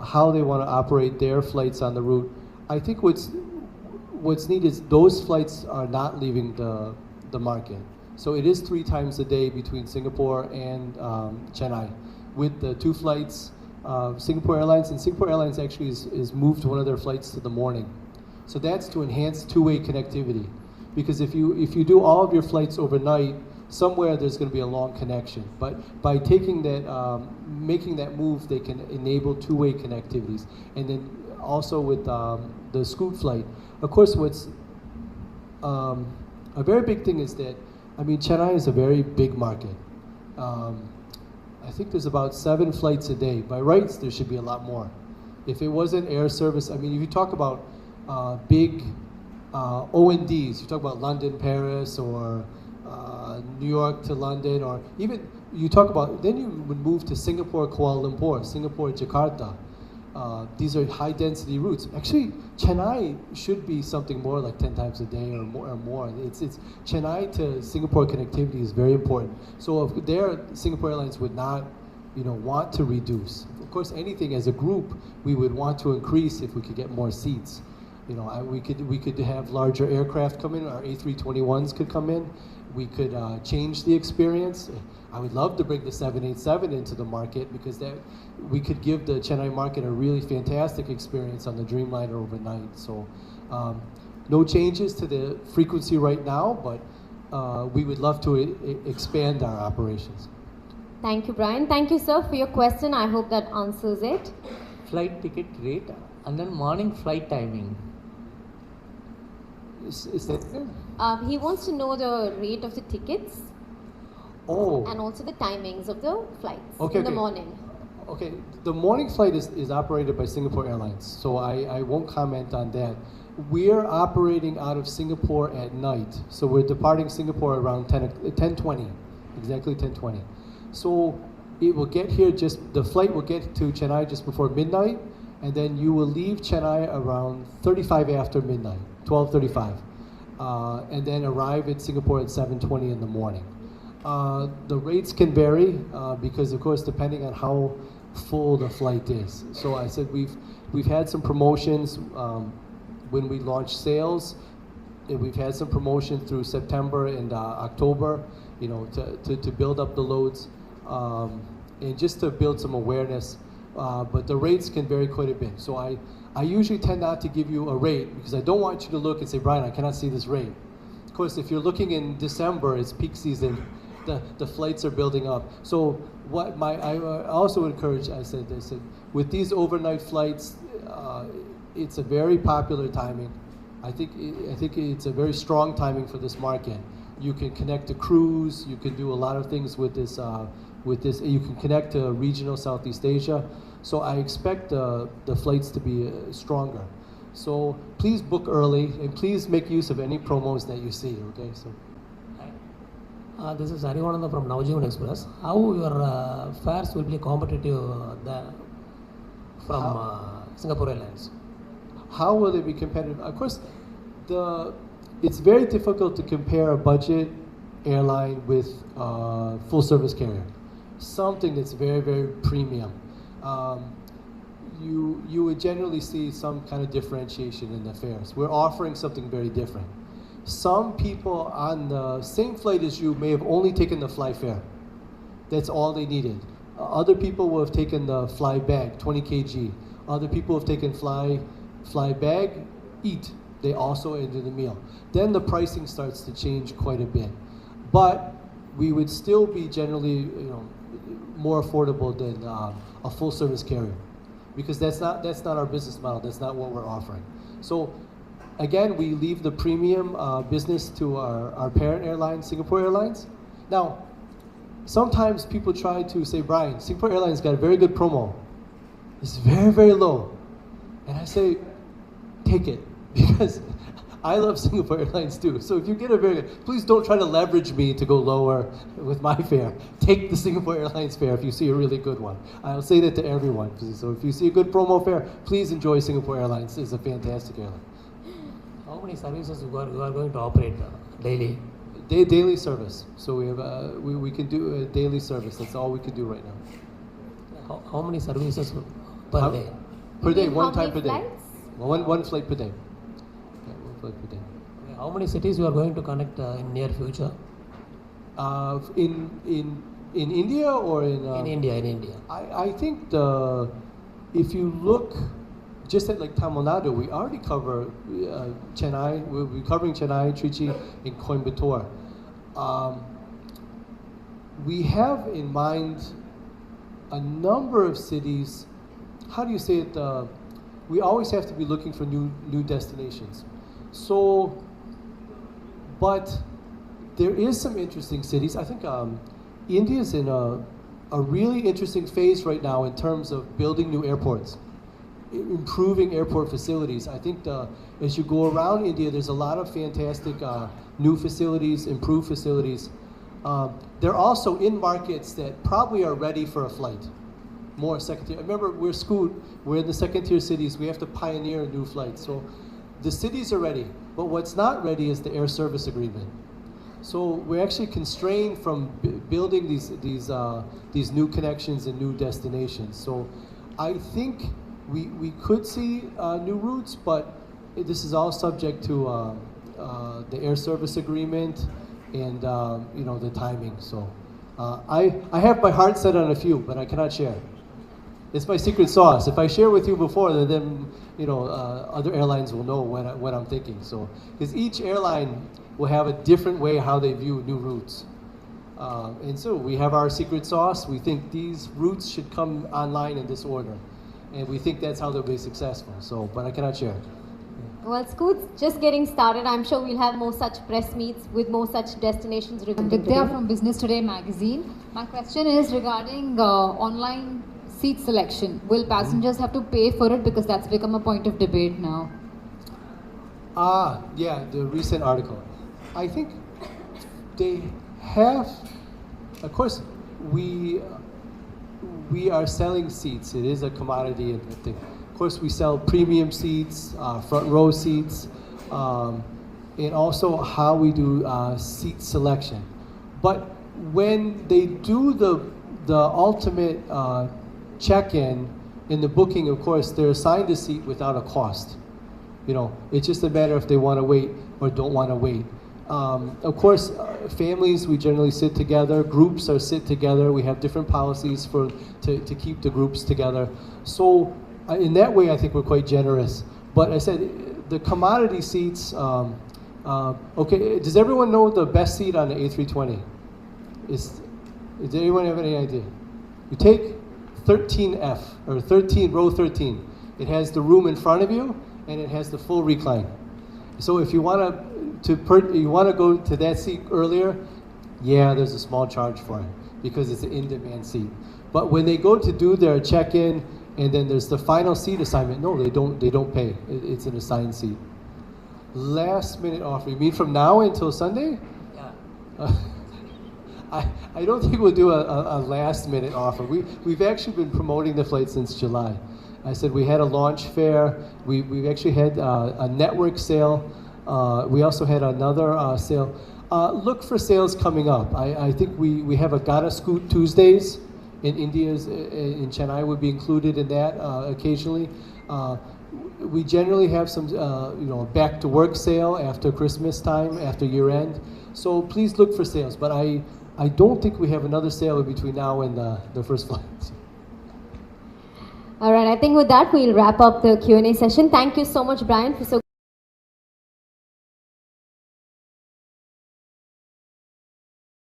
how they want to operate their flights on the route. I think what's neat is those flights are not leaving the market. So it is 3 times a day between Singapore and Chennai, with the 2 flights. Singapore Airlines, and Singapore Airlines actually is moved one of their flights to the morning. So that's to enhance two-way connectivity. Because if you do all of your flights overnight, somewhere there's going to be a long connection. But by taking that, making that move, they can enable two-way connectivities. And then also with the Scoot flight, of course, what's a very big thing is that, I mean, Chennai is a very big market. I think there's about 7 flights a day. By rights, there should be a lot more. If it wasn't air service, I mean, if you talk about big ONDs, you talk about London, Paris, or New York to London, or even you talk about, then you would move to Singapore, Kuala Lumpur, Singapore, Jakarta. These are high density routes. Actually, Chennai should be something more like 10 times a day or more. It's Chennai to Singapore connectivity is very important. So if Singapore Airlines would not, want to reduce. Of course, anything as a group, we would want to increase if we could get more seats. We could have larger aircraft come in. Our A321s could come in. We could change the experience. I would love to bring the 787 into the market, because we could give the Chennai market a really fantastic experience on the Dreamliner overnight. So no changes to the frequency right now, but we would love to expand our operations. Thank you, Brian. Thank you, sir, for your question. I hope that answers it. Flight ticket rate and then morning flight timing. Is that it? He wants to know the rate of the tickets. Oh. And also the timings of the flights in the morning. Okay, the morning flight is operated by Singapore Airlines, so I won't comment on that. We're operating out of Singapore at night, so we're departing Singapore around 10:20, exactly 10:20. So it will get here the flight will get to Chennai just before midnight, and then you will leave Chennai around 35 after midnight, 12:35, and then arrive at Singapore at 7:20 in the morning. The rates can vary because, of course, depending on how full the flight is. So I said we've had some promotions when we launched sales. We've had some promotion through September and October, to build up the loads and just to build some awareness. But the rates can vary quite a bit. So I usually tend not to give you a rate, because I don't want you to look and say, Brian, I cannot see this rate. Of course, if you're looking in December, it's peak season. The flights are building up. So I also encourage, I said, with these overnight flights, it's a very popular timing. I think it's a very strong timing for this market. You can connect to cruise. You can do a lot of things with this. You can connect to regional Southeast Asia. So I expect the flights to be stronger. So please book early, and please make use of any promos that you see. Okay, so. This is Arivananda from Navjeevan Express. How your fares will be competitive from Singapore Airlines? How will they be competitive? Of course, it's very difficult to compare a budget airline with a full service carrier. Something that's very, very premium. You would generally see some kind of differentiation in the fares. We're offering something very different. Some people on the same flight as you may have only taken the fly fare. That's all they needed. Other people will have taken the fly bag, 20 kg. Other people have taken fly bag, eat. They also entered the meal. Then the pricing starts to change quite a bit. But we would still be generally, more affordable than a full service carrier, because that's not our business model. That's not what we're offering. So again, we leave the premium business to our parent airline, Singapore Airlines. Now, sometimes people try to say, Brian, Singapore Airlines got a very good promo. It's very, very low. And I say, take it, because I love Singapore Airlines too. So if you get a very good, please don't try to leverage me to go lower with my fare. Take the Singapore Airlines fare if you see a really good one. I'll say that to everyone. So if you see a good promo fare, please enjoy Singapore Airlines. It's a fantastic airline. How many services you are going to operate daily? Daily service. So we have we can do a daily service. That's all we can do right now. How many services per day? Per day, mean one how time many per day. flights? One flight per day. Yeah, one flight per day. Okay, how many cities you are going to connect in near future? In India or in In India. I think if you look just at like Tamil Nadu, we already cover Chennai. We'll be covering Chennai, Trichy, and Coimbatore. We have in mind a number of cities. How do you say it? We always have to be looking for new destinations. So, but there is some interesting cities. I think India is in a really interesting phase right now in terms of building new airports, improving airport facilities. I think as you go around India, there's a lot of fantastic new facilities, improved facilities. They're also in markets that probably are ready for a flight. More second tier. Remember, we're in the second tier cities. We have to pioneer new flights. So the cities are ready, but what's not ready is the air service agreement. So we're actually constrained from building these new connections and new destinations. So I think we could see new routes, but this is all subject to the air service agreement and the timing. So I have my heart set on a few, but I cannot share. It's my secret sauce. If I share with you before, then other airlines will know what I'm thinking. So because each airline will have a different way how they view new routes. And so we have our secret sauce. We think these routes should come online in this order. And we think that's how they'll be successful. So, but I cannot share. Well, Scoot's just getting started. I'm sure we'll have more such press meets with more such destinations. I'm Vidya from Business Today magazine. My question is regarding online seat selection. Will passengers have to pay for it, because that's become a point of debate now? Yeah, the recent article. I think they have, of course, we are selling seats. It is a commodity and thing. Of course, we sell premium seats, front row seats, and also how we do seat selection. But when they do the ultimate check-in in the booking, of course, they're assigned a seat without a cost. It's just a matter if they want to wait or don't want to wait. Of course, families, we generally sit together. Groups are sit together. We have different policies to keep the groups together. So in that way, I think we're quite generous. But I said, the commodity seats, okay, does everyone know the best seat on the A320? Does anyone have any idea? You take 13F, or row 13. It has the room in front of you, and it has the full recline. So if you want to go to that seat earlier, yeah, there's a small charge for it because it's an in-demand seat. But when they go to do their check-in, and then there's the final seat assignment, no, they don't pay. It's an assigned seat. Last minute offer. You mean from now until Sunday? Yeah. I don't think we'll do a last minute offer. We've actually been promoting the flight since July. I said we had a launch fair. We've actually had a network sale. We also had another sale. Look for sales coming up. I think we have a Gotta Scoot Tuesdays in in Chennai would be included in that occasionally. We generally have some back to work sale after Christmas time, after year end. So please look for sales. But I don't think we have another sale in between now and the first flight. All right, I think with that we'll wrap up the Q&A session. Thank you so much, Brian, for so